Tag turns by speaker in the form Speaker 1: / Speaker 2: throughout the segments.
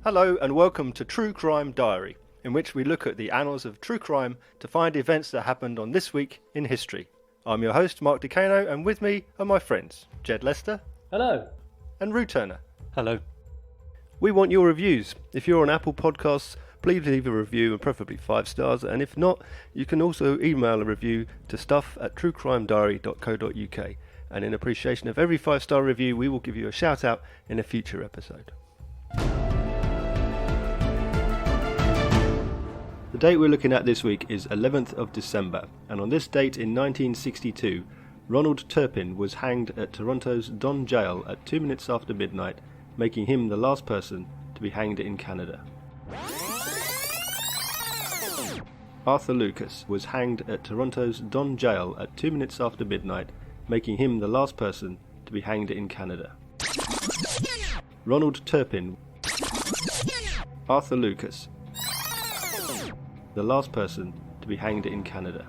Speaker 1: Hello and welcome to True Crime Diary, in which we look at the annals of true crime to find events that happened on this week in history. I'm your host, Mark DeCano, and with me are my friends, Jed Lester.
Speaker 2: Hello.
Speaker 1: And Rue Turner.
Speaker 3: Hello.
Speaker 1: We want your reviews. If you're on Apple Podcasts, please leave a review and preferably 5 stars, and if not, you can also email a review to stuff@truecrimediary.co.uk, and in appreciation of every 5-star review, we will give you a shout out in a future episode. The date we're looking at this week is 11th of December, and on this date in 1962, Ronald Turpin was hanged at Toronto's Don Jail at 2 minutes after midnight, making him the last person to be hanged in Canada. Arthur Lucas was hanged at Toronto's Don Jail at 2 minutes after midnight, making him the last person to be hanged in Canada. Ronald Turpin. Arthur Lucas. The last person to be hanged in Canada.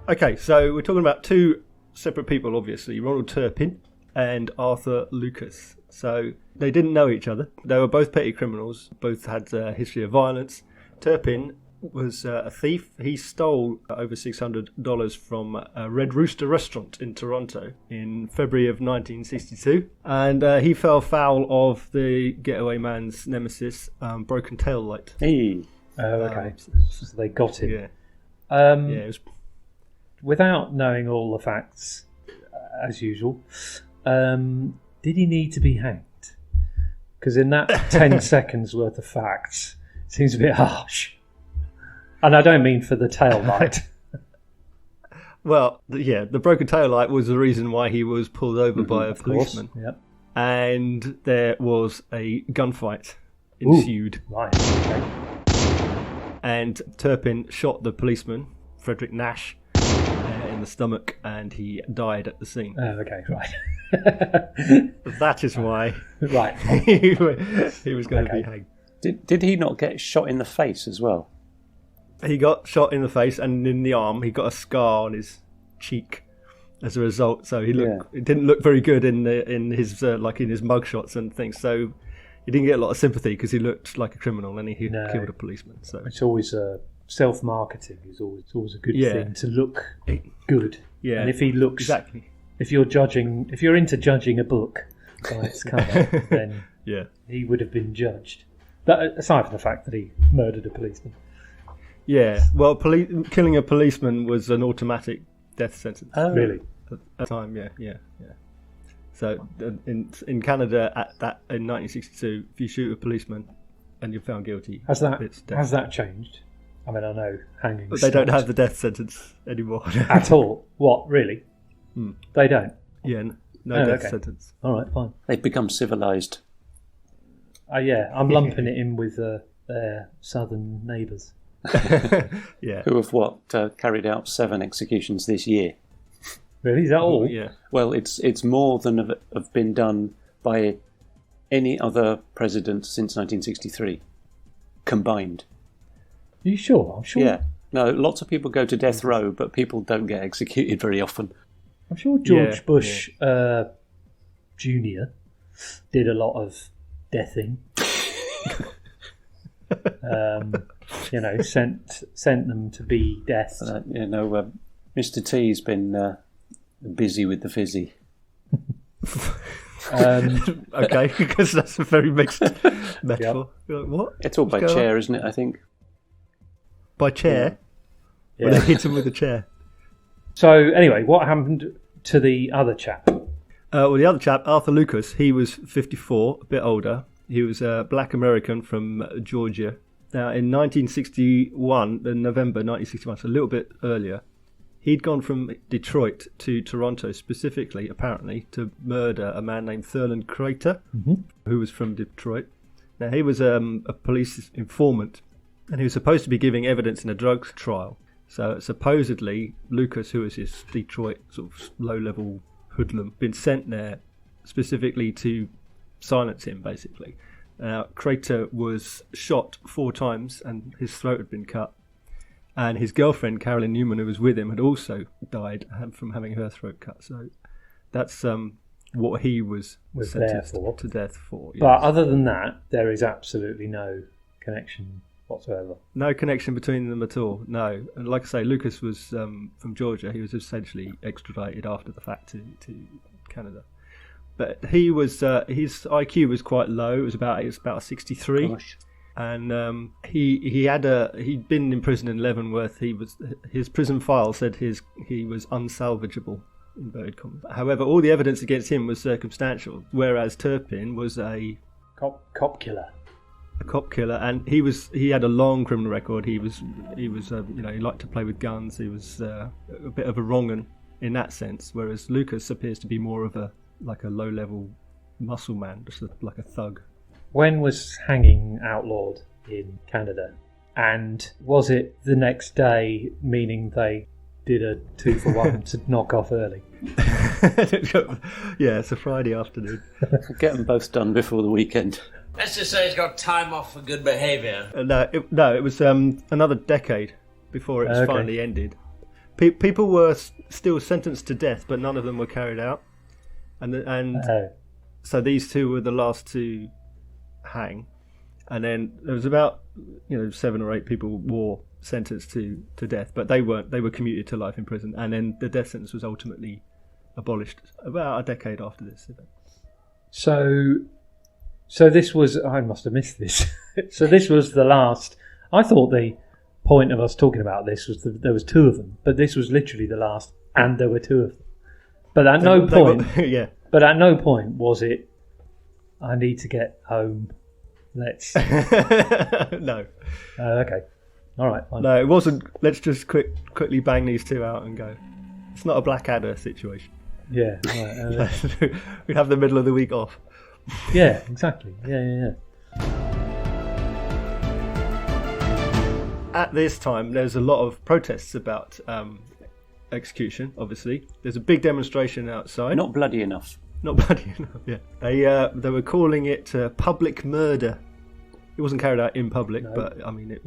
Speaker 1: Okay, so we're talking about two separate people, obviously, Ronald Turpin and Arthur Lucas. So they didn't know each other. They were both petty criminals, both had a history of violence. Turpin was a thief. He stole over $600 from a Red Rooster restaurant in Toronto in February of 1962. And he fell foul of the getaway man's nemesis, broken tail light.
Speaker 2: Hey. Okay. So they got him.
Speaker 1: Yeah. It was...
Speaker 2: Without knowing all the facts, as usual, did he need to be hanged? Because in that 10 seconds worth of facts, it seems a bit harsh. And I don't mean for the tail light.
Speaker 1: Well, the broken tail light was the reason why he was pulled over by a policeman.
Speaker 2: Yep.
Speaker 1: And there was a gunfight ensued.
Speaker 2: Ooh, right. Okay.
Speaker 1: And Turpin shot the policeman, Frederick Nash, in the stomach, and he died at the scene.
Speaker 2: Oh, okay, right.
Speaker 1: That is why
Speaker 2: right.
Speaker 1: he was going to be hanged.
Speaker 3: Did he not get shot in the face as well?
Speaker 1: He got shot in the face and in the arm. He got a scar on his cheek as a result. So it didn't look very good in his mugshots and things. So he didn't get a lot of sympathy because he looked like a criminal and he killed a policeman. So
Speaker 2: it's always self-marketing is always a good thing to look good. Yeah, and if he looks
Speaker 1: exactly,
Speaker 2: if you're into judging a book by its cover, then he would have been judged. But aside from the fact that he murdered a policeman.
Speaker 1: Yeah, well, killing a policeman was an automatic death sentence.
Speaker 2: Oh, really?
Speaker 1: At the time, yeah. So in Canada in 1962, if you shoot a policeman and you're found guilty,
Speaker 2: has that changed? I mean, I know hanging.
Speaker 1: But they don't have the death sentence anymore
Speaker 2: at all. What, really? They don't.
Speaker 1: Yeah, no death sentence.
Speaker 2: All right, fine.
Speaker 3: They've become civilised.
Speaker 2: I'm lumping it in with their southern neighbours.
Speaker 1: Yeah.
Speaker 3: Who have carried out 7 executions this year.
Speaker 2: Really? Is that all?
Speaker 1: Yeah.
Speaker 3: Well, it's more than have been done by any other president since 1963 combined.
Speaker 2: Are you sure? I'm sure.
Speaker 3: Yeah. No, lots of people go to death row, but people don't get executed very often.
Speaker 2: I'm sure George Bush Jr. did a lot of deathing. Sent them to be death.
Speaker 3: Mr. T's been busy with the fizzy.
Speaker 1: Okay, because that's a very mixed metaphor. Yep. What?
Speaker 3: It's all by chair, isn't it, I think?
Speaker 1: By chair? Yeah. They hit him with a chair.
Speaker 2: So, anyway, what happened to the other chap?
Speaker 1: The other chap, Arthur Lucas, he was 54, a bit older. He was a black American from Georgia. Now, in 1961, in November 1961, so a little bit earlier, he'd gone from Detroit to Toronto specifically, apparently, to murder a man named Thurland Crater, who was from Detroit. Now, he was a police informant, and he was supposed to be giving evidence in a drugs trial. So, supposedly, Lucas, who was his Detroit sort of low-level hoodlum, been sent there specifically to silence him, basically. Crater was shot 4 times and his throat had been cut. And his girlfriend, Carolyn Newman, who was with him, had also died from having her throat cut. So that's what he was
Speaker 2: Was there
Speaker 1: sentenced
Speaker 2: for.
Speaker 1: to death for. Yes.
Speaker 2: But other than that, there is absolutely no connection whatsoever.
Speaker 1: No connection between them at all. No, and like I say, Lucas was from Georgia. He was essentially extradited after the fact to Canada. But he was his IQ was quite low. It was about 63.
Speaker 3: Gosh.
Speaker 1: And he'd been in prison in Leavenworth. His prison file said he was unsalvageable, inverted commas. However, all the evidence against him was circumstantial, whereas Turpin was a
Speaker 2: Cop killer.
Speaker 1: cop killer, and he had a long criminal record. He liked to play with guns. He was a bit of a wrong'un in that sense, whereas Lucas appears to be more of a low level muscle man, just like a thug.
Speaker 2: When was hanging outlawed in Canada? And was it the next day, meaning they did a 2-for-1 to knock off early?
Speaker 1: Yeah, it's a Friday afternoon.
Speaker 3: Get them both done before the weekend.
Speaker 4: Let's just say he's got time off for good behaviour.
Speaker 1: It was another decade before it was finally ended. People were still sentenced to death, but none of them were carried out. So these two were the last to hang, and then there was about 7 or 8 people were sentenced to death, but they weren't. They were commuted to life in prison, and then the death sentence was ultimately abolished about a decade after this event.
Speaker 2: So this was, I must have missed this. So this was the last. I thought the point of us talking about this was that there was 2 of them, but this was literally the last, and there were 2 of them. But at no point,
Speaker 1: yeah.
Speaker 2: But at no point was it, I need to get home. Let's.
Speaker 1: No.
Speaker 2: Okay. All right. Fine.
Speaker 1: No, it wasn't. Let's just quickly bang these 2 out and go. It's not a Blackadder situation.
Speaker 2: Yeah. Right,
Speaker 1: We'd have the middle of the week off.
Speaker 2: yeah. Exactly. Yeah.
Speaker 1: At this time, there's a lot of protests about execution. Obviously, there's a big demonstration outside.
Speaker 3: Not bloody enough.
Speaker 1: Not bloody enough. Yeah, they were calling it public murder. It wasn't carried out in public, but I mean, it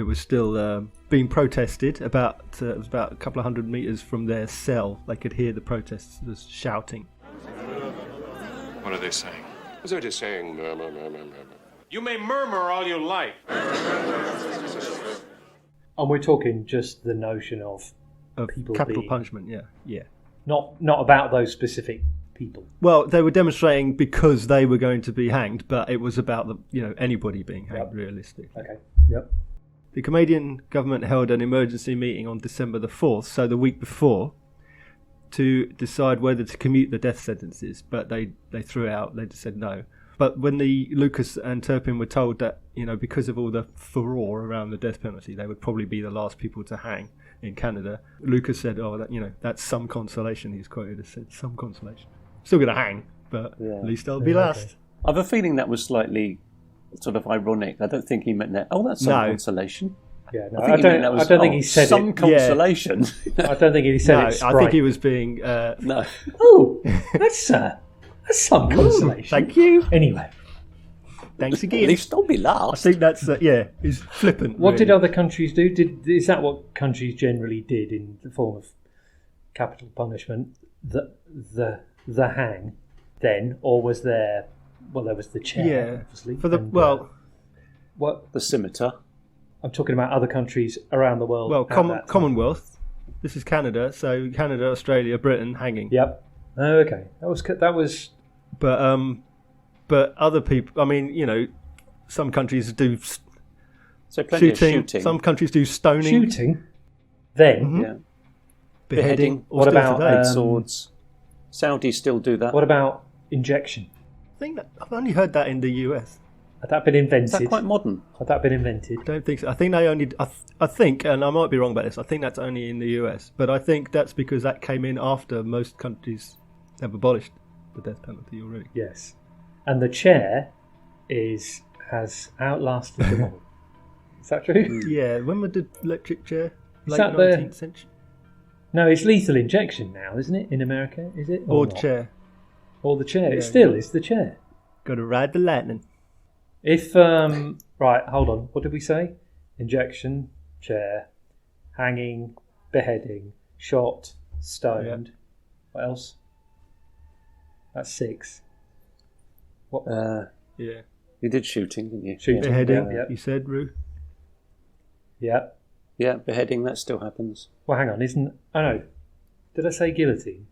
Speaker 1: was still being protested. It was about a couple of 100 meters from their cell. They could hear the protesters shouting.
Speaker 5: What are they saying?
Speaker 6: They're just saying murmur.
Speaker 5: You may murmur all you like.
Speaker 2: And we're talking just the notion of people
Speaker 1: capital
Speaker 2: being,
Speaker 1: punishment. Yeah.
Speaker 2: not about those specific people.
Speaker 1: Well, they were demonstrating because they were going to be hanged, but it was about anybody being hanged. Realistically.
Speaker 2: Okay. Yep.
Speaker 1: The Canadian government held an emergency meeting on December the 4th, so the week before, to decide whether to commute the death sentences, but they threw it out. They just said no. But when the Lucas and Turpin were told that, because of all the furore around the death penalty, they would probably be the last people to hang in Canada, Lucas said, that's some consolation. He's quoted as said, some consolation. Still going to hang, but at least I'll be last.
Speaker 3: Okay. I have a feeling that was slightly sort of ironic. I don't think he meant that. Oh, that's some consolation.
Speaker 2: Yeah, no,
Speaker 3: I don't think
Speaker 2: he said
Speaker 3: some consolation.
Speaker 2: I don't think he said it.
Speaker 1: I think he was being.
Speaker 3: No.
Speaker 2: Oh, that's some consolation.
Speaker 1: Thank you.
Speaker 2: Anyway,
Speaker 1: thanks again.
Speaker 3: At least don't be
Speaker 1: I
Speaker 3: last.
Speaker 1: think that's he's flippant.
Speaker 2: what
Speaker 1: really.
Speaker 2: did other countries do? Is that what countries generally did in the form of capital punishment? The hang, then, or was there? Well, there was the chair, obviously.
Speaker 1: For the
Speaker 2: what
Speaker 3: the scimitar.
Speaker 2: I'm talking about other countries around the world.
Speaker 1: Well, Commonwealth. This is Canada, so Canada, Australia, Britain, hanging.
Speaker 2: Yep. Oh, okay. That was.
Speaker 1: But other people. I mean, some countries do
Speaker 3: So plenty of shooting.
Speaker 1: Some countries do stoning,
Speaker 2: Shooting. Then.
Speaker 1: Mhm.
Speaker 3: Yeah.
Speaker 1: beheading.
Speaker 2: What
Speaker 1: still
Speaker 2: about,
Speaker 1: today.
Speaker 3: Swords. Saudis still do that.
Speaker 2: What about injection?
Speaker 1: I think I've only heard that in the US.
Speaker 2: Had that been invented?
Speaker 3: Is that quite modern?
Speaker 2: Had that been invented?
Speaker 1: I don't think so. I think they only. I think, and I might be wrong about this. I think that's only in the US, but I think that's because that came in after most countries have abolished the death penalty already.
Speaker 2: Yes. And the chair has outlasted them all. Is that true?
Speaker 1: Yeah. When was the electric chair?
Speaker 2: Is
Speaker 1: Late
Speaker 2: that
Speaker 1: 19th century.
Speaker 2: No, it's lethal injection now, isn't it? In America, is it?
Speaker 1: Or
Speaker 2: not?
Speaker 1: chair.
Speaker 2: Or the chair.
Speaker 1: Yeah,
Speaker 2: It still is the chair.
Speaker 1: Got to ride the lightning.
Speaker 2: If right, hold on. What did we say? Injection, chair, hanging, beheading, shot, stoned. What else? That's 6. What?
Speaker 1: Yeah.
Speaker 3: You did shooting, didn't you?
Speaker 2: Shooting.
Speaker 1: Beheading,
Speaker 2: Yeah.
Speaker 1: you said, Rue?
Speaker 2: Yeah.
Speaker 3: Yeah, beheading, that still happens.
Speaker 2: Well, hang on, isn't... Oh, no. Did I say guillotine?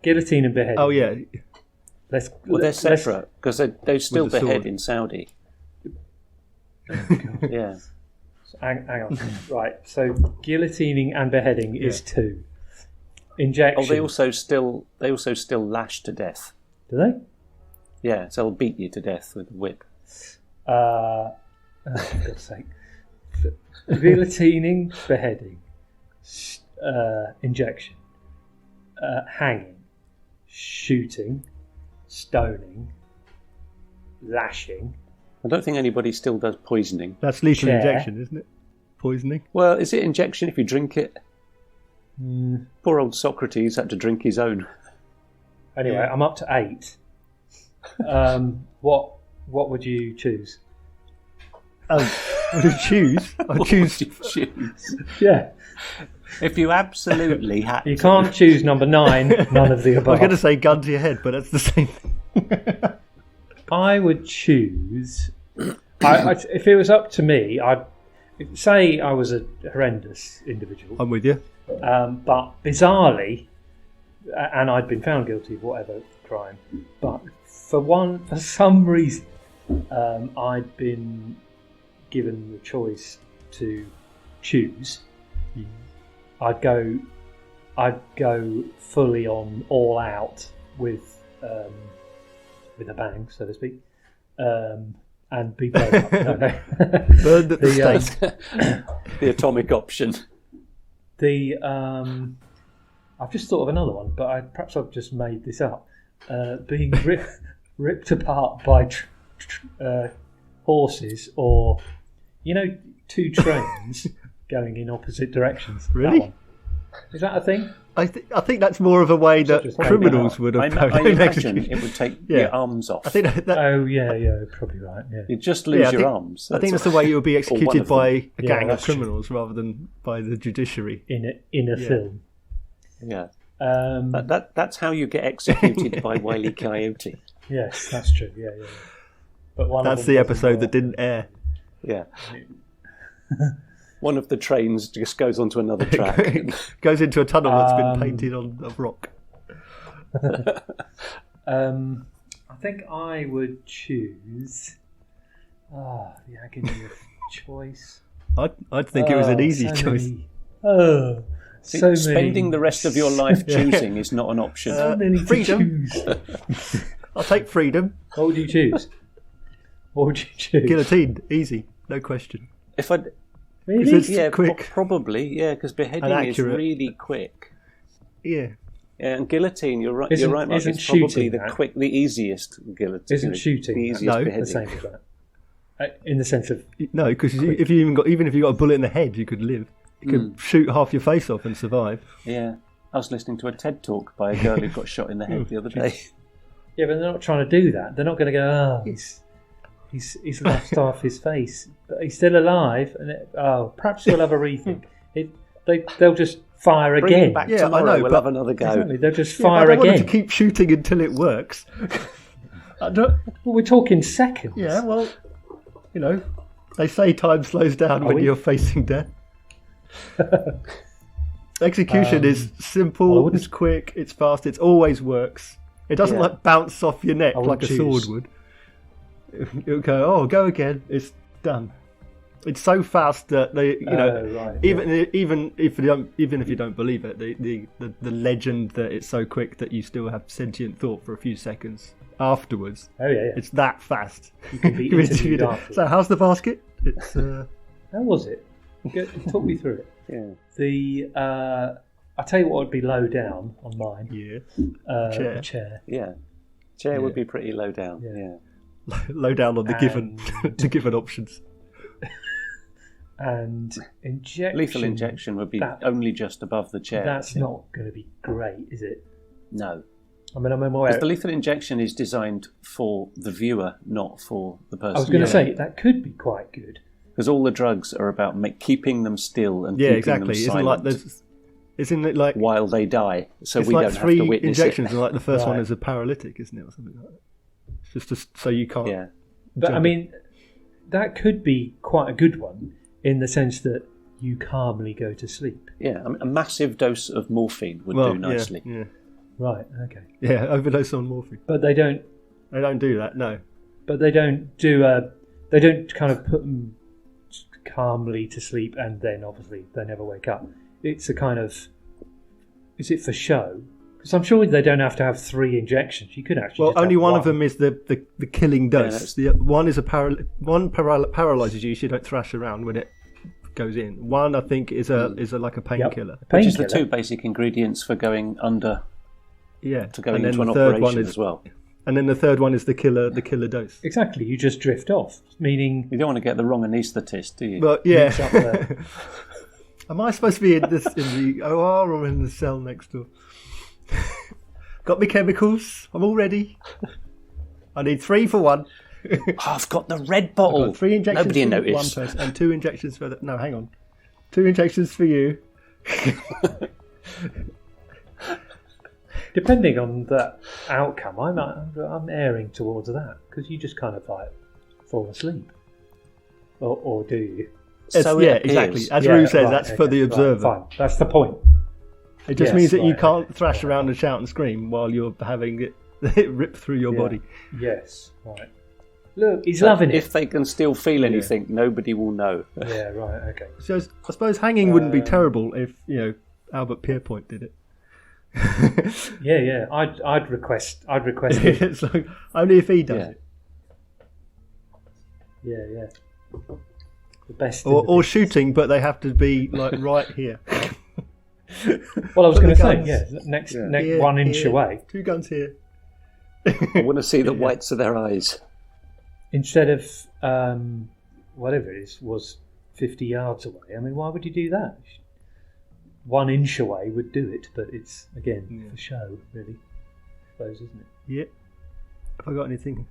Speaker 2: Guillotine and beheading.
Speaker 1: Oh, yeah.
Speaker 3: Well, they're separate, because they still
Speaker 1: With the
Speaker 3: behead
Speaker 1: sword.
Speaker 3: in Saudi. Yeah.
Speaker 2: Hang on. Right, so guillotining and beheading is 2. Injection.
Speaker 3: Oh, they also still lash to death.
Speaker 2: Do they?
Speaker 3: Yeah, so they'll beat you to death with a whip.
Speaker 2: Oh, for God's sake. Guillotining, beheading, injection, hanging, shooting, stoning, lashing.
Speaker 3: I don't think anybody still does poisoning.
Speaker 1: That's lethal
Speaker 2: Chair.
Speaker 1: injection, isn't it? Poisoning.
Speaker 3: Well, is it injection if you drink it? Poor old Socrates had to drink his own.
Speaker 2: Anyway, I'm up to 8. What would you choose?
Speaker 1: Would you choose? I
Speaker 3: What
Speaker 1: choose.
Speaker 3: would you choose?
Speaker 2: Yeah.
Speaker 3: If you absolutely had
Speaker 2: You
Speaker 3: to.
Speaker 2: can't choose number 9, none of the
Speaker 1: I was
Speaker 2: above.
Speaker 1: going to say gun to your head, but that's the same thing.
Speaker 2: I would choose... if it was up to me, I'd say I was a horrendous individual.
Speaker 1: I'm with you.
Speaker 2: But bizarrely, and I'd been found guilty of whatever crime, but for some reason, I'd been given the choice to choose. I'd go fully on, all out with a bang, so to speak, and be blown up. No.
Speaker 1: Burned at the stake.
Speaker 3: The atomic option.
Speaker 2: I've just thought of another one, but perhaps I've just made this up. Being ripped apart by horses, or 2 trains going in opposite directions.
Speaker 1: Really?
Speaker 2: That one. Is that a thing?
Speaker 1: I think that's more of a way that
Speaker 2: Just
Speaker 1: criminals would
Speaker 3: I
Speaker 1: have found
Speaker 3: imagine
Speaker 1: execution.
Speaker 3: it would take
Speaker 1: Yeah.
Speaker 3: your arms off.
Speaker 1: I think that
Speaker 2: Oh yeah, probably right. Yeah.
Speaker 3: You'd just lose
Speaker 1: I
Speaker 3: your
Speaker 1: think-
Speaker 3: arms.
Speaker 1: I think that's the way you would be
Speaker 3: one
Speaker 1: executed
Speaker 3: of them.
Speaker 1: by a
Speaker 2: Yeah,
Speaker 1: gang of
Speaker 2: that's true.
Speaker 1: criminals rather than by the judiciary.
Speaker 2: In a
Speaker 1: Yeah.
Speaker 2: film.
Speaker 3: Yeah.
Speaker 2: Um,
Speaker 3: That's how you get executed by Wile E. Coyote.
Speaker 2: yes, that's true. Yeah. But one of
Speaker 1: That's
Speaker 2: them
Speaker 1: the
Speaker 2: doesn't
Speaker 1: episode
Speaker 2: work.
Speaker 1: that didn't air.
Speaker 3: Yeah. One of the trains just goes onto another track.
Speaker 1: Goes into a tunnel that's been painted on a rock.
Speaker 2: I think I would choose. The agony of choice.
Speaker 1: I'd think it was an easy
Speaker 2: so
Speaker 1: choice.
Speaker 2: Many. Oh, so many.
Speaker 3: Spending the rest of your life choosing is not an option.
Speaker 2: So many to
Speaker 1: freedom.
Speaker 2: choose.
Speaker 1: I'll take freedom.
Speaker 2: What would you choose? What would you choose?
Speaker 1: Guillotine, easy, no question.
Speaker 3: If I'd,
Speaker 1: Because
Speaker 2: Really?
Speaker 1: it's quick.
Speaker 3: probably, yeah, because beheading
Speaker 1: And
Speaker 3: is
Speaker 1: accurate.
Speaker 3: really quick.
Speaker 1: Yeah.
Speaker 3: Yeah, and guillotine, you're right.
Speaker 2: Isn't-
Speaker 3: You're right, Mark.
Speaker 2: isn't
Speaker 3: It's probably
Speaker 2: shooting
Speaker 3: the
Speaker 2: that?
Speaker 3: the easiest guillotine.
Speaker 2: Isn't shooting
Speaker 3: the
Speaker 2: that?
Speaker 3: easiest
Speaker 1: No.
Speaker 3: beheading?
Speaker 2: The same as that. In the sense of
Speaker 1: No, because if you even if you got a bullet in the head, you could live. You could shoot half your face off and survive.
Speaker 3: Yeah, I was listening to a TED talk by a girl who got shot in the head the other day.
Speaker 2: yeah, but they're not trying to do that. They're not going to go. Oh, he's lost half his face, but he's still alive. And perhaps we'll have a rethink. They'll just fire
Speaker 3: Bring
Speaker 2: again.
Speaker 3: him back
Speaker 1: Yeah, I
Speaker 3: tomorrow.
Speaker 1: know,
Speaker 3: We'll
Speaker 1: but-
Speaker 3: have another go.
Speaker 2: Exactly. They'll just
Speaker 1: Yeah, but I
Speaker 2: fire
Speaker 1: don't want them
Speaker 2: again.
Speaker 1: to keep shooting until it works. I don't,
Speaker 2: Well, we're talking seconds.
Speaker 1: yeah, well, they say time slows down when
Speaker 2: we?
Speaker 1: you're facing death. Execution is
Speaker 2: well, I
Speaker 1: simple,
Speaker 2: wouldn't-
Speaker 1: it's quick, it's fast, it always works. It doesn't
Speaker 3: Yeah.
Speaker 1: bounce off your neck
Speaker 2: I
Speaker 1: like
Speaker 2: wouldn't
Speaker 1: a sword
Speaker 2: choose.
Speaker 1: would. It'll go again. It's done. It's so fast that
Speaker 2: Right,
Speaker 1: even if you don't believe it, the legend that it's so quick that you still have sentient thought for a few seconds afterwards.
Speaker 2: Oh yeah.
Speaker 1: It's that fast.
Speaker 2: You can be interviewed afterwards.
Speaker 1: So how's the basket? It's
Speaker 2: How was it? Talk me through it.
Speaker 3: Yeah,
Speaker 2: I'll tell you what would be low down on mine.
Speaker 1: yeah,
Speaker 2: The
Speaker 1: chair.
Speaker 2: chair.
Speaker 3: yeah. Chair
Speaker 2: Yeah.
Speaker 3: would be pretty low down.
Speaker 2: Yeah.
Speaker 3: Yeah.
Speaker 1: Low down on the given
Speaker 2: And-
Speaker 1: the given options.
Speaker 2: And injection.
Speaker 3: Lethal injection would be
Speaker 2: that-
Speaker 3: only just above the chair.
Speaker 2: That's not going to be great, is it?
Speaker 3: No.
Speaker 2: I mean, I'm aware.
Speaker 3: Because the lethal injection is designed for the viewer, not for the person.
Speaker 2: I was going to say that could be quite good.
Speaker 3: Because all the drugs are about keeping them still and
Speaker 1: Yeah,
Speaker 3: keeping
Speaker 1: exactly.
Speaker 3: them
Speaker 1: Isn't
Speaker 3: silent.
Speaker 1: like there's Isn't it like
Speaker 3: while they die, so
Speaker 1: it's
Speaker 3: we
Speaker 1: like
Speaker 3: don't have
Speaker 1: three
Speaker 3: to witness
Speaker 1: injections,
Speaker 3: it.
Speaker 1: and like the first one
Speaker 2: Right.
Speaker 1: is a paralytic, isn't it, or something like that? It's just so you can't.
Speaker 3: Yeah.
Speaker 2: But I
Speaker 1: jump
Speaker 2: mean, that could be quite a good one in the sense that you calmly go to sleep.
Speaker 3: Yeah, I mean, a massive dose of morphine would
Speaker 1: Well,
Speaker 3: do nicely.
Speaker 1: Yeah,
Speaker 2: Right. Okay.
Speaker 1: yeah, overdose on morphine.
Speaker 2: But they don't.
Speaker 1: They don't do that. No.
Speaker 2: But they don't do a. They don't kind of put them calmly to sleep, and then obviously they never wake up. It's a kind of. Is it for show? Because I'm sure they don't have to have 3 injections. You could actually.
Speaker 1: Well,
Speaker 2: just
Speaker 1: only
Speaker 2: have
Speaker 1: one of them is the killing dose.
Speaker 3: that's-
Speaker 1: The one is paralyzes you, so you don't thrash around when it goes in. One, I think, is a like a painkiller.
Speaker 3: Which is the
Speaker 2: Painkiller.
Speaker 3: 2 basic ingredients for going under
Speaker 1: Yeah.
Speaker 3: to going
Speaker 1: and then
Speaker 3: into an
Speaker 1: the third one
Speaker 3: operation
Speaker 1: is,
Speaker 3: as well.
Speaker 1: and then the third one is the killer dose.
Speaker 2: Exactly. You just drift off, meaning.
Speaker 3: You don't want to get the wrong anaesthetist, do you?
Speaker 1: But yeah.
Speaker 2: Mix up the-
Speaker 1: Am I supposed to be in the OR or in the cell next door? Got me chemicals. I'm all ready. I need 3 for 1.
Speaker 3: Oh, I've got the red
Speaker 1: I've
Speaker 3: bottle.
Speaker 1: got 3 injections
Speaker 3: Nobody
Speaker 1: for
Speaker 3: noticed.
Speaker 1: 1 person and 2 injections for the. No, hang on. 2 injections for you.
Speaker 2: Depending on the outcome, I'm erring towards that because you just kind of like fall asleep, or do you?
Speaker 3: So
Speaker 1: yeah,
Speaker 3: it appears.
Speaker 1: exactly. As
Speaker 2: Yeah,
Speaker 1: Rue says,
Speaker 2: right,
Speaker 1: that's for
Speaker 2: okay,
Speaker 1: the
Speaker 2: right,
Speaker 1: observer.
Speaker 2: fine. That's the point.
Speaker 1: It just
Speaker 2: Yes,
Speaker 1: means that you
Speaker 2: right,
Speaker 1: can't
Speaker 2: okay.
Speaker 1: thrash around and shout and scream while you're having it rip through your
Speaker 2: Yeah.
Speaker 1: body.
Speaker 2: Yes, right. Look, he's
Speaker 3: So
Speaker 2: loving
Speaker 3: if
Speaker 2: it.
Speaker 3: they can still feel anything, nobody will know.
Speaker 2: Yeah, right. Okay.
Speaker 1: So I suppose hanging wouldn't be terrible if Albert Pierpoint did it.
Speaker 2: Yeah, yeah. I'd request it.
Speaker 1: It's like only if he does
Speaker 3: Yeah.
Speaker 1: it,
Speaker 2: Yeah, yeah. The best. in
Speaker 1: or
Speaker 2: the business.
Speaker 1: shooting, but they have to be like right here.
Speaker 2: Well, I was
Speaker 1: Put
Speaker 2: going
Speaker 1: the
Speaker 2: to say,
Speaker 1: guns
Speaker 2: yeah, next
Speaker 1: Here,
Speaker 2: 1 inch
Speaker 1: here.
Speaker 2: away.
Speaker 1: 2 guns here.
Speaker 3: I want to see the whites of their eyes.
Speaker 2: Instead of whatever it is, was 50 yards away. I mean, why would you do that? 1 inch away would do it, but it's again for show, really. I suppose, isn't it?
Speaker 1: Yeah. Have I got anything?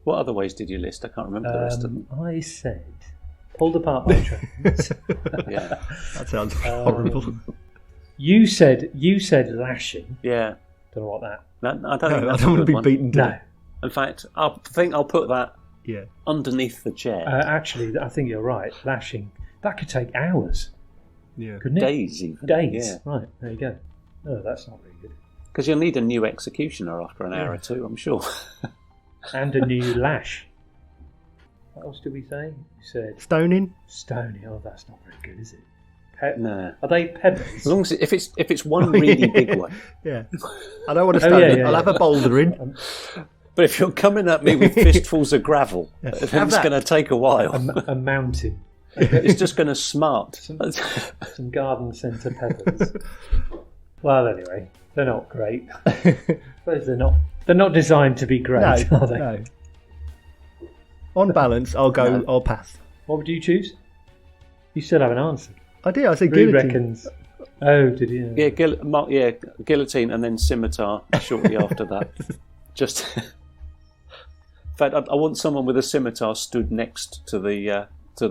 Speaker 3: What other ways did you list? I can't remember the rest of them.
Speaker 2: I said pulled apart by trains.
Speaker 3: Yeah,
Speaker 1: That sounds horrible.
Speaker 2: You said lashing.
Speaker 3: yeah.
Speaker 2: Don't know what that.
Speaker 3: I don't
Speaker 1: No,
Speaker 3: think
Speaker 1: I
Speaker 3: that's
Speaker 1: don't
Speaker 3: a
Speaker 1: want to
Speaker 3: good
Speaker 1: be
Speaker 3: one.
Speaker 1: beaten to
Speaker 2: No,
Speaker 1: death.
Speaker 3: In fact, I think I'll put that
Speaker 1: Yeah.
Speaker 3: underneath the chair.
Speaker 2: actually, I think you're right. Lashing that could take hours,
Speaker 1: Yeah.
Speaker 2: couldn't it?
Speaker 3: Days even.
Speaker 2: Days.
Speaker 3: Yeah.
Speaker 2: Right there you go. No, that's not very good.
Speaker 3: Because you'll need a new executioner after an hour or two, I'm sure.
Speaker 2: And a new lash. What else did we say? We said
Speaker 1: Stoning?
Speaker 2: stony. Oh, that's not very good, is it?
Speaker 3: No.
Speaker 2: Are they
Speaker 3: As
Speaker 2: pebbles?
Speaker 3: long as if it's one really big one.
Speaker 1: Yeah. I don't want to
Speaker 2: Oh,
Speaker 1: stone
Speaker 2: yeah,
Speaker 1: it.
Speaker 2: yeah,
Speaker 1: I'll
Speaker 2: yeah.
Speaker 1: have a boulder in.
Speaker 3: But if you're coming at me with fistfuls of gravel, then it's
Speaker 1: Have that.
Speaker 3: going to take a while.
Speaker 2: A mountain.
Speaker 3: It's just going to smart.
Speaker 2: Some garden centre pebbles. Well, anyway, they're not great. I suppose they're not designed to be great,
Speaker 1: No,
Speaker 2: are they?
Speaker 1: no. On balance, I'll go.
Speaker 3: No.
Speaker 1: I'll pass.
Speaker 2: What would you choose? You still haven't answered.
Speaker 1: I did. I said
Speaker 2: Who
Speaker 1: guillotine.
Speaker 2: reckons? Oh, did you?
Speaker 3: Yeah, guillotine and then scimitar shortly after that. Just, in fact, I want someone with a scimitar stood next to the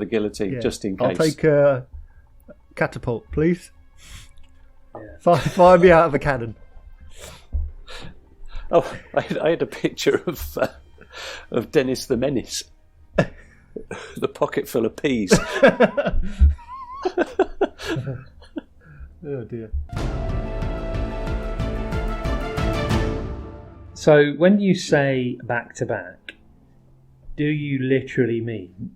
Speaker 3: guillotine,
Speaker 1: Yeah.
Speaker 3: just in case.
Speaker 1: I'll take catapult, please.
Speaker 2: Yeah.
Speaker 1: Fire me out of a cannon.
Speaker 3: Oh, I had a picture of Dennis the Menace, the pocket full of peas.
Speaker 1: Oh dear.
Speaker 2: So when you say back to back, do you literally mean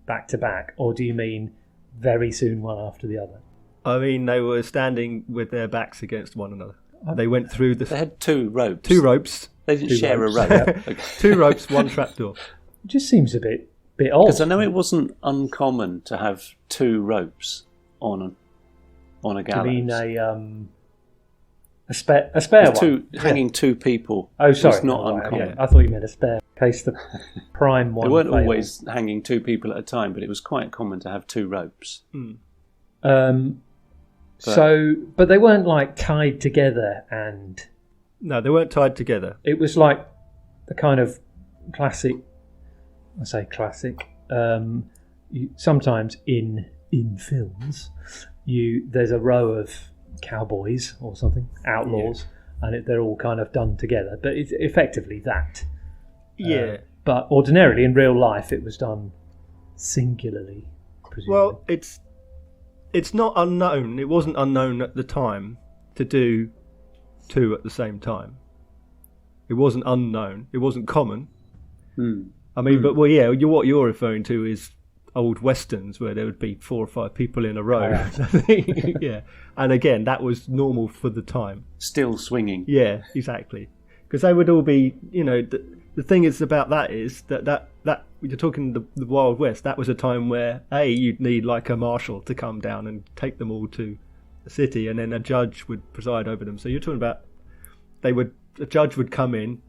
Speaker 2: back to back, or do you mean very soon one after the other?
Speaker 1: I mean, they were standing with their backs against one another. They went through
Speaker 3: They
Speaker 1: the
Speaker 3: had 2 ropes.
Speaker 1: 2 ropes,
Speaker 3: They didn't
Speaker 2: Two
Speaker 3: share
Speaker 2: ropes.
Speaker 3: a rope.
Speaker 2: Yeah.
Speaker 1: 2 ropes, 1 trapdoor.
Speaker 2: It just seems a bit odd.
Speaker 3: Because I know it wasn't uncommon to have 2 ropes on a
Speaker 2: Do you
Speaker 3: gallows.
Speaker 2: mean a spare one?
Speaker 3: Hanging 2 people
Speaker 2: Oh, sorry.
Speaker 3: was not
Speaker 2: Oh, right,
Speaker 3: uncommon.
Speaker 2: okay. I thought you meant a spare in case the prime one.
Speaker 3: They weren't
Speaker 2: failed.
Speaker 3: always hanging 2 people at a time, but it was quite common to have 2 ropes.
Speaker 2: But they weren't like tied together, and
Speaker 1: No, they weren't tied together.
Speaker 2: it was like the kind of classic. I say classic. Sometimes in films, there's a row of cowboys or something, outlaws, and they're all kind of done together. But it's effectively that.
Speaker 1: Yeah.
Speaker 2: But ordinarily, in real life, it was done singularly, presumably.
Speaker 1: Well, it's not unknown. It wasn't unknown at the time to do two at the same time. It wasn't unknown. It wasn't common. I mean, but what you're referring to is old westerns where there would be 4 or 5 people in a row. Yeah, and again, that was normal for the time.
Speaker 3: Still swinging.
Speaker 1: Yeah, exactly. Because they would all be, the thing is about that is that you're talking the Wild West. That was a time where you'd need like a marshal to come down and take them all to the city, and then a judge would preside over them. So you're talking about a judge would come in,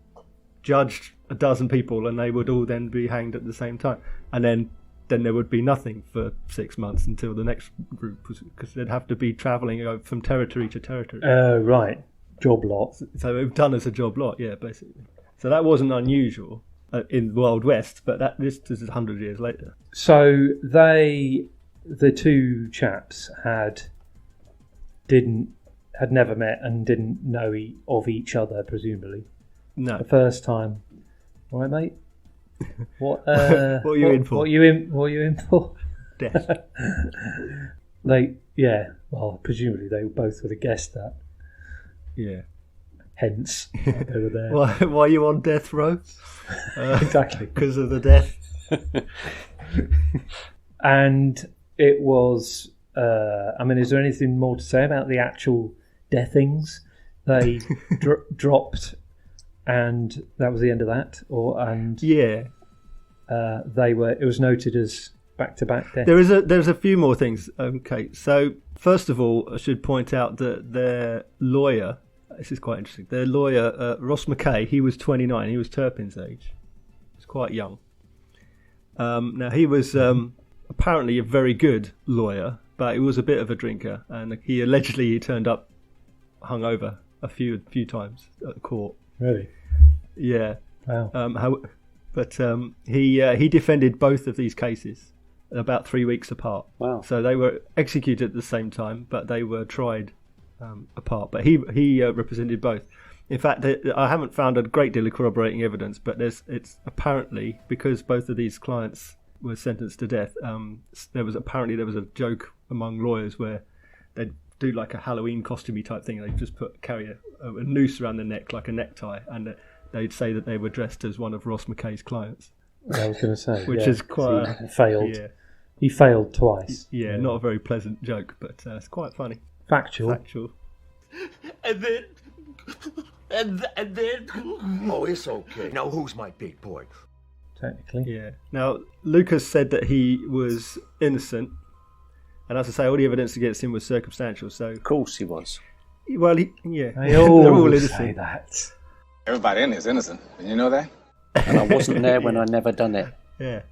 Speaker 1: judge a dozen people, and they would all then be hanged at the same time, and then there would be nothing for 6 months until the next group was, because they'd have to be travelling from territory to territory.
Speaker 2: Right, job lot.
Speaker 1: So it was done as a job lot, yeah, basically. So that wasn't unusual in the Wild West, but this is 100 years later.
Speaker 2: So the two chaps had never met and didn't know of each other, presumably.
Speaker 1: No.
Speaker 2: The first time. All right, mate. What?
Speaker 1: What are you in for?
Speaker 2: What are you in for?
Speaker 1: Death.
Speaker 2: Well, presumably they both would have guessed that.
Speaker 1: Yeah.
Speaker 2: Hence, they were there.
Speaker 1: Why are you on death row?
Speaker 2: Exactly.
Speaker 1: Because of the death.
Speaker 2: And it was. Is there anything more to say about the actual deathings? They dropped, and that was the end of that. It was noted as back-to-back death.
Speaker 1: There's a few more things. Okay, so first of all, I should point out that their lawyer. This is quite interesting. Their lawyer, Ross McKay, he was 29. He was Turpin's age. He was quite young. Now he was apparently a very good lawyer, but he was a bit of a drinker, and he allegedly turned up hungover a few times at court.
Speaker 2: Really?
Speaker 1: Yeah.
Speaker 2: Wow.
Speaker 1: He defended both of these cases about 3 weeks apart.
Speaker 3: Wow.
Speaker 1: So they were executed at the same time, but they were tried apart. But he represented both. In fact, I haven't found a great deal of corroborating evidence, but it's apparently, because both of these clients were sentenced to death, there was a joke among lawyers where they'd do like a Halloween costumey type thing. They'd just carry a noose around the neck like a necktie, and they'd say that they were dressed as one of Ross McKay's clients.
Speaker 2: I was going to say,
Speaker 1: which is quite
Speaker 2: he failed.
Speaker 1: Yeah.
Speaker 2: He failed twice.
Speaker 1: Yeah, not a very pleasant joke, but it's quite funny.
Speaker 2: Factual.
Speaker 4: And then...
Speaker 7: Oh, it's okay. Now who's my big boy?
Speaker 2: Technically.
Speaker 1: Yeah. Now, Lucas said that he was innocent, and as I say, all the evidence against him was circumstantial. So,
Speaker 3: Of course he was.
Speaker 1: well,
Speaker 2: They
Speaker 1: they're all
Speaker 2: all
Speaker 1: innocent.
Speaker 2: say that.
Speaker 8: Everybody in is innocent. Did you know that?
Speaker 3: And I wasn't there when I never done it.
Speaker 1: Yeah,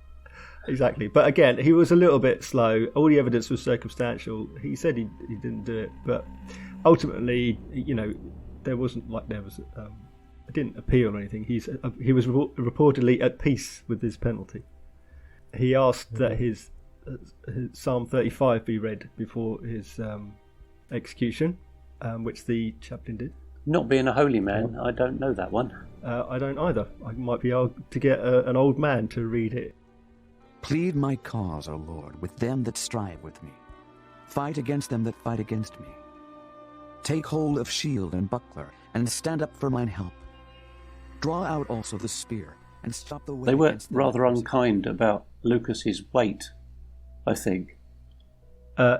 Speaker 1: exactly. But again, he was a little bit slow. All the evidence was circumstantial. He said he didn't do it, but ultimately, there wasn't I didn't appeal or anything. He was reportedly at peace with his penalty. He asked that his Psalm 35 be read before his execution, which the chaplain did.
Speaker 3: Not being a holy man, I don't know that one.
Speaker 1: I don't either. I might be able to get an old man to read it.
Speaker 9: Plead my cause, O Lord, with them that strive with me. Fight against them that fight against me. Take hold of shield and buckler, and stand up for mine help. Draw out also the spear, and stop the way.
Speaker 3: They were
Speaker 9: against them
Speaker 3: rather
Speaker 9: that persecute.
Speaker 3: unkind about Lucas's weight, I think,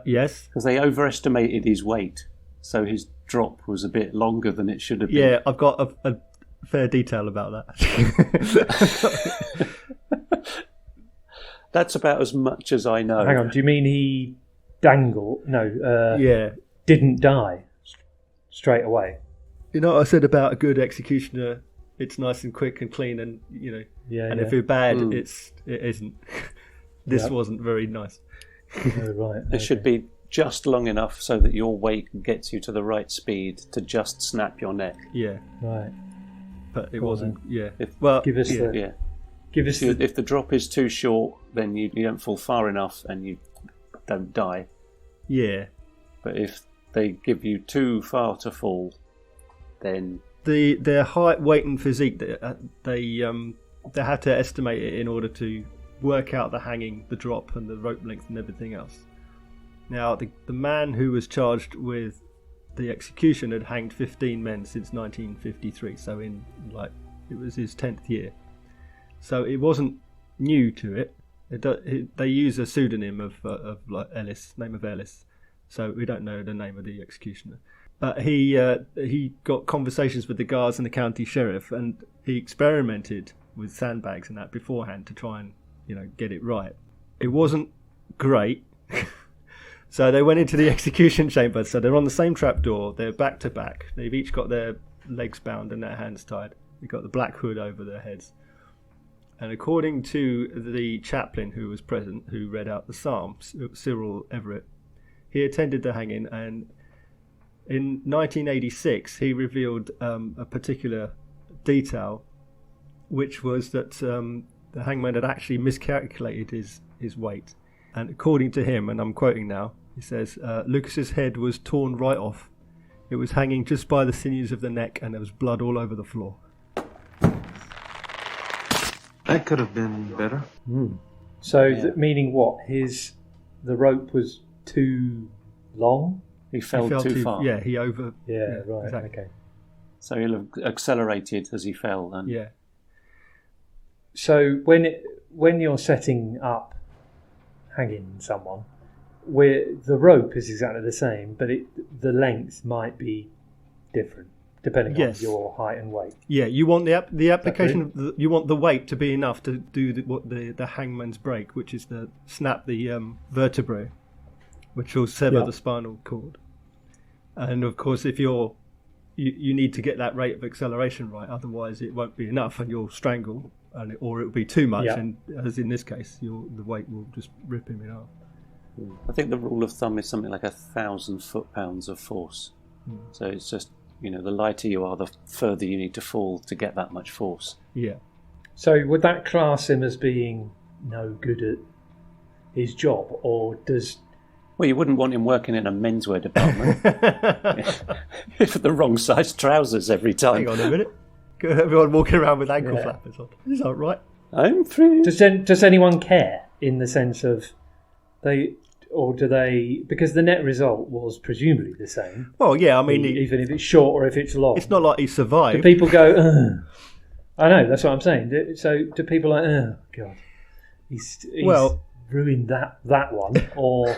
Speaker 1: Yes.
Speaker 3: because they overestimated his weight, so his drop was a bit longer than it should have been.
Speaker 1: Yeah, I've got a fair detail about that.
Speaker 3: That's about as much as I know.
Speaker 2: Hang on, do you mean he dangled? No,
Speaker 1: Yeah.
Speaker 2: didn't die straight away.
Speaker 1: You know what I said about a good executioner? It's nice and quick and clean, and
Speaker 2: Yeah,
Speaker 1: if you're bad,
Speaker 3: Mm.
Speaker 1: it isn't. This
Speaker 2: Yep.
Speaker 1: wasn't very nice.
Speaker 2: Oh, right.
Speaker 3: It should be just long enough so that your weight gets you to the right speed to just snap your neck.
Speaker 1: Yeah,
Speaker 2: Right.
Speaker 1: but it
Speaker 2: Go on
Speaker 1: wasn't. Yeah.
Speaker 3: If-
Speaker 1: Well,
Speaker 2: Give us
Speaker 1: yeah.
Speaker 2: the.
Speaker 3: Yeah.
Speaker 2: Give us
Speaker 3: If the drop is too short, then you don't fall far enough and you don't die.
Speaker 1: Yeah.
Speaker 3: But if they give you too far to fall, then
Speaker 1: their height, weight, and physique, they had to estimate it in order to work out the hanging, the drop, and the rope length and everything else. Now, the man who was charged with the execution had hanged 15 men since 1953, so it was his 10th year. So it wasn't new to it. They use a pseudonym of like Ellis, name of Ellis, so we don't know the name of the executioner. But he got conversations with the guards and the county sheriff, and he experimented with sandbags and that beforehand to try and get it right. It wasn't great. So they went into the execution chamber. So they're on the same trapdoor. They're back to back. They've each got their legs bound and their hands tied. They've got the black hood over their heads. And according to the chaplain who was present, who read out the psalm, Cyril Everett, he attended the hanging, and in 1986 he revealed a particular detail, which was that the hangman had actually miscalculated his weight. And according to him, and I'm quoting now, he says, Lucas's head was torn right off. It was hanging just by the sinews of the neck, and there was blood all over the floor.
Speaker 10: That could have been better.
Speaker 2: So, meaning what? The rope was too long?
Speaker 3: He fell too far.
Speaker 1: Yeah, he over...
Speaker 2: Yeah, right,
Speaker 1: exactly.
Speaker 2: okay.
Speaker 3: So he'll have accelerated as he fell. And
Speaker 1: yeah.
Speaker 2: So when you're setting up hanging someone, where the rope is exactly the same, but the length might be different depending on your height and weight.
Speaker 1: Yeah, you want the application. You want the weight to be enough to do the hangman's break, which is to snap the vertebrae, which will sever the spinal cord. And of course, if you need to get that rate of acceleration right, otherwise it won't be enough, and you'll strangle, or it'll be too much, and as in this case, the weight will just rip him in half.
Speaker 3: I think the rule of thumb is something like 1,000 foot-pounds of force. So it's just, the lighter you are, the further you need to fall to get that much force.
Speaker 1: Yeah.
Speaker 2: So would that class him as being no good at his job, or does...
Speaker 3: Well, you wouldn't want him working in a menswear department. For the wrong size trousers every time.
Speaker 1: Hang on a minute. Everyone walking around with ankle flappers on. Is that right?
Speaker 3: I'm free.
Speaker 2: Does anyone care in the sense of do they? Because the net result was presumably the same.
Speaker 1: Well, yeah, I mean,
Speaker 2: even if it's short or if it's long,
Speaker 1: it's not like he survived.
Speaker 2: Do people go? Ugh. I know, that's what I'm saying. So do people like? Oh God, he's ruined that one, or?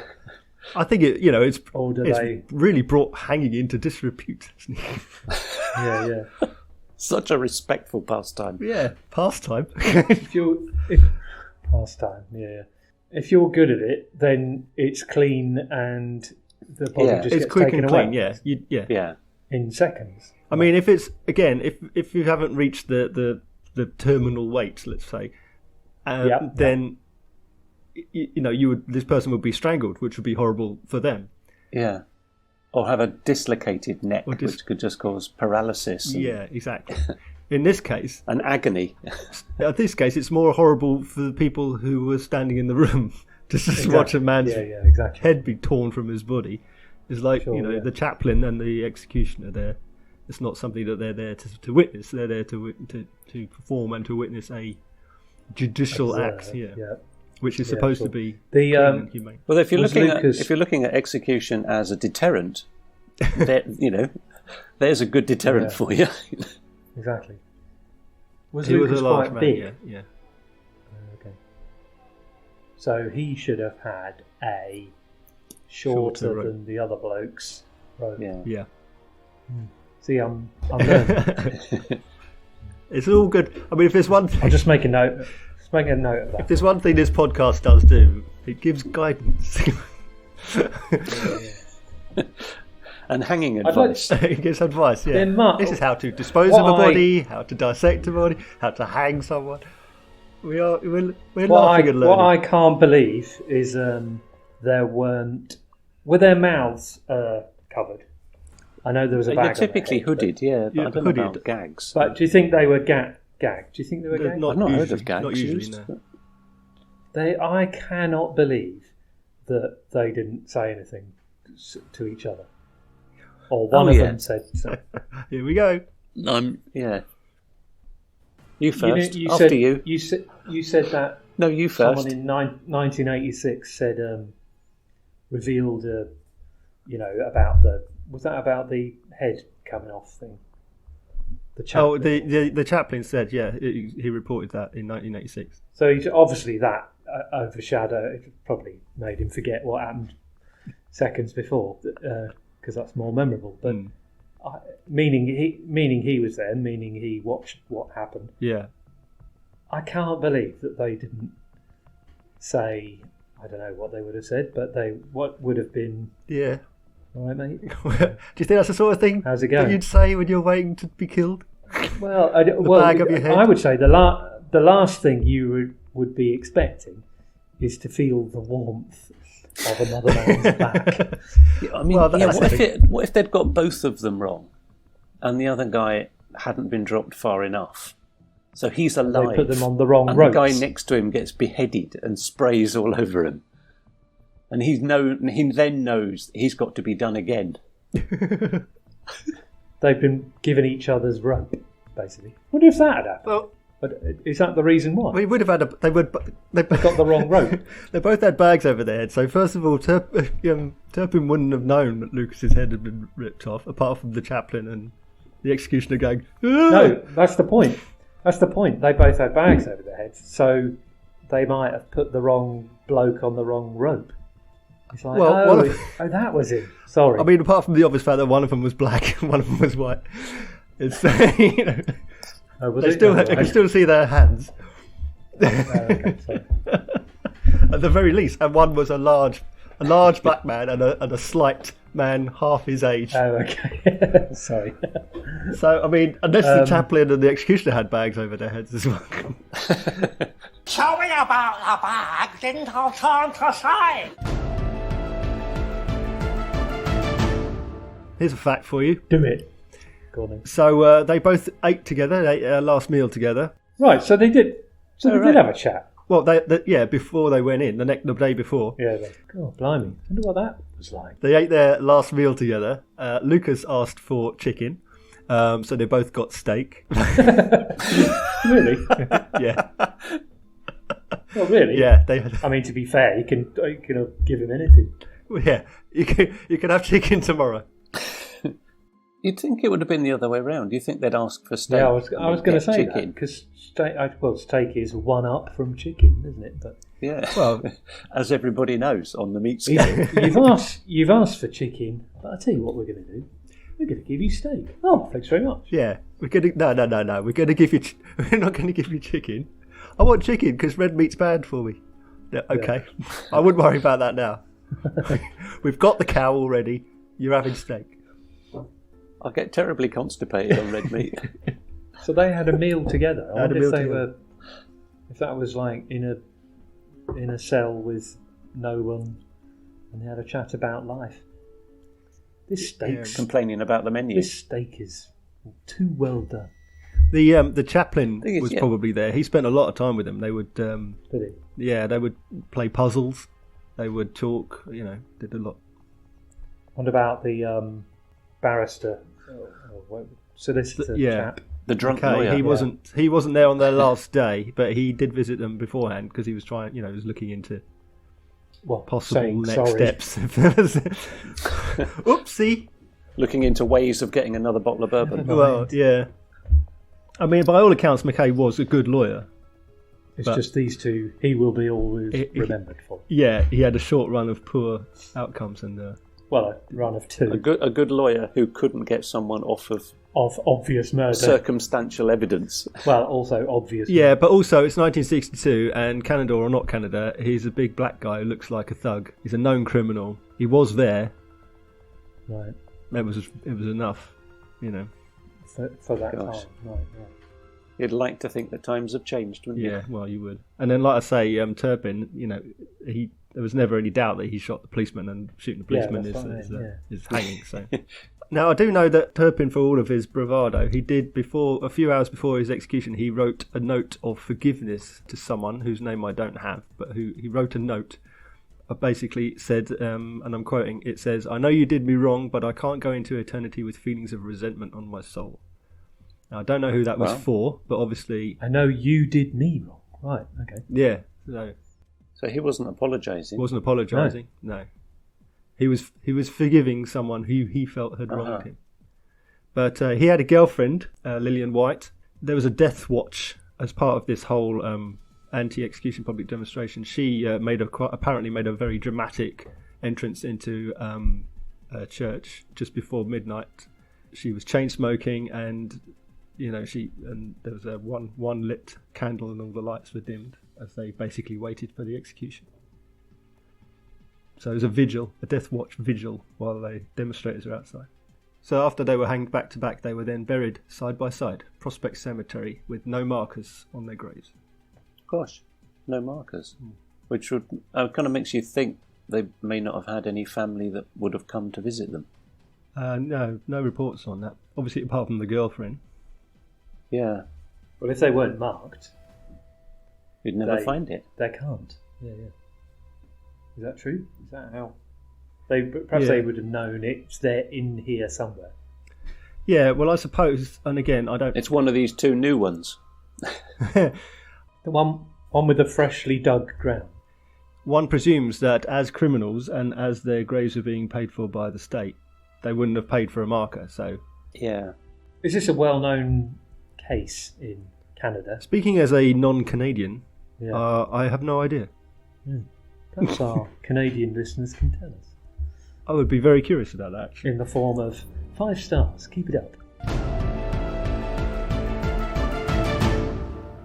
Speaker 1: I think it's really brought hanging into disrepute.
Speaker 2: Yeah.
Speaker 3: Such a respectful pastime.
Speaker 1: Yeah, pastime.
Speaker 2: Pastime, yeah. If you're good at it, then it's clean and the body just gets
Speaker 1: quick
Speaker 2: taken
Speaker 1: and
Speaker 2: away.
Speaker 1: clean. Yeah.
Speaker 2: In seconds.
Speaker 1: I mean, if it's if you haven't reached the terminal weight, let's say, then this person would be strangled, which would be horrible for them.
Speaker 3: Yeah. Or have a dislocated neck, which could just cause paralysis.
Speaker 1: Yeah, exactly. In this case...
Speaker 3: An agony.
Speaker 1: In this case, it's more horrible for the people who were standing in the room to just watch a man's head be torn from his body. It's like, the chaplain and the executioner there. It's not something that they're there to witness. They're there to perform and to witness a judicial act. Which is supposed to be clean and humane.
Speaker 3: Well, if you're looking at execution as a deterrent, there's a good deterrent for you.
Speaker 2: Exactly.
Speaker 1: He was a large
Speaker 2: quite
Speaker 1: man,
Speaker 2: big?
Speaker 1: Yeah.
Speaker 2: Okay. So he should have had a shorter than the other blokes. Right.
Speaker 1: Yeah.
Speaker 2: See, I'm learning.
Speaker 1: It's all good. I mean, if there's one thing...
Speaker 2: I'll just make a note. Make a note of that.
Speaker 1: If there's one thing this podcast does do, it gives guidance.
Speaker 3: And hanging advice.
Speaker 1: It gives advice, yeah. This is how to dispose of a body, how to dissect a body, how to hang someone. We're laughing and learning.
Speaker 2: What I can't believe is were their mouths covered? I know there was a bag.
Speaker 3: They're typically hooded, but I don't know about gags.
Speaker 2: But do you think they were gagged? Do you think they were gagged?
Speaker 3: I've not heard of gags.
Speaker 1: Not usually, no.
Speaker 2: I cannot believe that they didn't say anything to each other, or one of them said. So.
Speaker 1: Here we go.
Speaker 3: Yeah. You first.
Speaker 2: You
Speaker 3: After
Speaker 2: said,
Speaker 3: you.
Speaker 2: You said that.
Speaker 3: No, you first.
Speaker 2: Someone in 1986 said revealed about about the head coming off thing. The chaplain.
Speaker 1: The chaplain said, he reported that in 1986.
Speaker 2: So obviously that overshadowed, it probably made him forget what happened seconds before, because that's more memorable. But meaning he was there, meaning he watched what happened.
Speaker 1: Yeah. I
Speaker 2: can't believe that they didn't say, I don't know what they would have said, but what would have been.
Speaker 1: Yeah.
Speaker 2: All right, mate.
Speaker 1: Do you think that's the sort of thing
Speaker 2: How's it going?
Speaker 1: that you'd say when you're waiting to be killed?
Speaker 2: Well,
Speaker 1: bag of your head?
Speaker 2: I would say the last thing you would be expecting is to feel the warmth of another man's back.
Speaker 3: I mean, what if they'd got both of them wrong, and the other guy hadn't been dropped far enough? So he's alive.
Speaker 2: They put them on the wrong
Speaker 3: and
Speaker 2: ropes.
Speaker 3: The guy next to him gets beheaded and sprays all over him. And he then knows he's got to be done again.
Speaker 2: They've been given each other's rope, basically. I wonder if that had happened.
Speaker 1: Well,
Speaker 2: is that the reason why?
Speaker 1: We would have had they
Speaker 2: got the wrong rope.
Speaker 1: They both had bags over their heads. So first of all, Turpin wouldn't have known that Lucas's head had been ripped off, apart from the chaplain and the executioner going. "Ah!"
Speaker 2: No, that's the point. That's the point. They both had bags over their heads, so they might have put the wrong bloke on the wrong rope. It's like, that was him. Sorry.
Speaker 1: I mean, apart from the obvious fact that one of them was black and one of them was white, it's I can still see their hands.
Speaker 2: Okay, sorry.
Speaker 1: At the very least, and one was a large black man and a slight man half his age.
Speaker 2: Oh, okay. Sorry.
Speaker 1: So, I mean, unless the chaplain and the executioner had bags over their heads as well.
Speaker 4: Tell me about the bag, didn't have time to say.
Speaker 1: Here's a fact for you.
Speaker 2: Do it. Go on then.
Speaker 1: So they both ate together. They ate their last meal together.
Speaker 2: Right. So they did. So they did have a chat.
Speaker 1: Well, before they went in, the day before.
Speaker 2: Yeah. God, blimey! I wonder what that was like.
Speaker 1: They ate their last meal together. Lucas asked for chicken, so they both got steak.
Speaker 2: Really?
Speaker 1: Yeah.
Speaker 2: Well, really?
Speaker 1: Yeah.
Speaker 2: I mean, to be fair, you can give him anything.
Speaker 1: Yeah. You can have chicken tomorrow.
Speaker 3: You'd think it would have been the other way around. Do you think they'd ask for steak?
Speaker 2: Yeah, I was going to say chicken, because steak is one up from chicken, isn't it? But
Speaker 3: yeah, well, as everybody knows on the meat scale.
Speaker 2: You've asked for chicken, but I tell you what we're going to do. We're going to give you steak. Oh, thanks very much.
Speaker 1: Yeah, we're going to no. We're going to give you. We're not going to give you chicken. I want chicken because red meat's bad for me. Yeah, okay, yeah. I wouldn't worry about that now. We've got the cow already. You're having steak.
Speaker 3: I get terribly constipated on red meat.
Speaker 2: So they had a meal together. I wonder if that was like in a cell with no one, and they had a chat about life. This steak's
Speaker 3: complaining about the menu.
Speaker 2: This steak is too well done.
Speaker 1: The chaplain was probably there. He spent a lot of time with them. They would,
Speaker 2: did he?
Speaker 1: Yeah, they would play puzzles. They would talk. Did a lot.
Speaker 2: What about the barrister? Solicitor chap.
Speaker 3: The drunk lawyer.
Speaker 1: He wasn't there on their last day, but he did visit them beforehand because he was trying. He was looking into possible next steps. Oopsie.
Speaker 3: Looking into ways of getting another bottle of bourbon.
Speaker 1: Well, yeah. I mean, by all accounts, McKay was a good lawyer.
Speaker 2: It's just these two. He will be always remembered for.
Speaker 1: Yeah, he had a short run of poor outcomes and.
Speaker 2: A run of two.
Speaker 3: A good lawyer who couldn't get someone off of
Speaker 2: obvious murder.
Speaker 3: Circumstantial evidence.
Speaker 2: Well, also obvious.
Speaker 1: Yeah, murder. But also it's 1962, and Canada or not Canada, he's a big black guy who looks like a thug. He's a known criminal. He was there.
Speaker 2: Right.
Speaker 1: It was enough,
Speaker 2: For that time. Right.
Speaker 3: You'd like to think that times have changed, wouldn't you?
Speaker 1: Yeah, well, you would. And then, like I say, Turpin, there was never any doubt that he shot the policeman, and shooting the policeman is hanging. So now I do know that Turpin, for all of his bravado, he did a few hours before his execution, he wrote a note of forgiveness to someone whose name I don't have, but he wrote a note basically said, and I'm quoting, it says, "I know you did me wrong, but I can't go into eternity with feelings of resentment on my soul." Now, I don't know who that was for, but obviously...
Speaker 2: I know you did me wrong. Right, okay.
Speaker 1: Yeah.
Speaker 3: So he wasn't apologising?
Speaker 1: He wasn't apologising, no. He was forgiving someone who he felt had wronged him. But he had a girlfriend, Lillian White. There was a death watch as part of this whole anti-execution public demonstration. She apparently made a very dramatic entrance into a church just before midnight. She was chain smoking, and there was a one lit candle, and all the lights were dimmed as they basically waited for the execution. So it was a death watch vigil while the demonstrators were outside. So after they were hanged back to back, they were then buried side by side, Prospect Cemetery, with no markers on their graves.
Speaker 3: Gosh, no markers. Which would kind of makes you think they may not have had any family that would have come to visit them.
Speaker 1: No reports on that. Obviously, apart from the girlfriend.
Speaker 3: Yeah.
Speaker 2: Well, if they weren't marked,
Speaker 3: you'd never find it.
Speaker 2: They can't. Yeah. Is that true? Is that how? They would have known it's there in here somewhere.
Speaker 1: Yeah, well, I suppose, and again, I don't...
Speaker 3: It's one of these two new ones.
Speaker 2: The one with the freshly dug ground.
Speaker 1: One presumes that as criminals and as their graves are being paid for by the state, they wouldn't have paid for a marker, so...
Speaker 3: Yeah.
Speaker 2: Is this a well-known case in Canada?
Speaker 1: Speaking as a non-Canadian, I have no idea.
Speaker 2: Perhaps our Canadian listeners can tell us.
Speaker 1: I would be very curious about that, actually.
Speaker 2: In the form of 5 stars. Keep it up.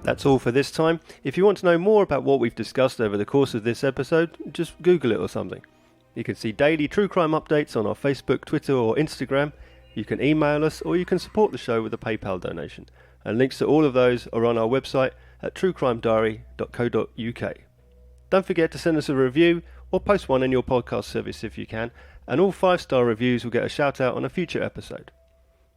Speaker 1: That's all for this time. If you want to know more about what we've discussed over the course of this episode, just Google it or something. You can see daily true crime updates on our Facebook, Twitter or Instagram. You can email us, or you can support the show with a PayPal donation. And links to all of those are on our website at truecrimediary.co.uk. Don't forget to send us a review or post one in your podcast service if you can, and all 5-star reviews will get a shout out on a future episode.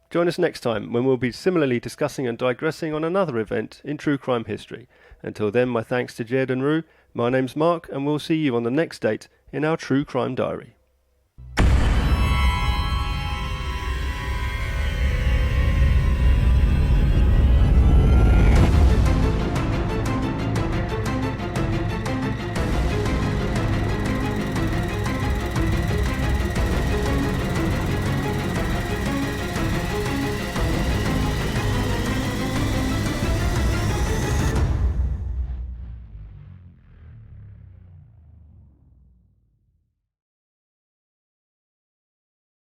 Speaker 1: Join us next time when we'll be similarly discussing and digressing on another event in true crime history. Until then, my thanks to Jed and Rue. My name's Mark, and we'll see you on the next date in our True Crime Diary.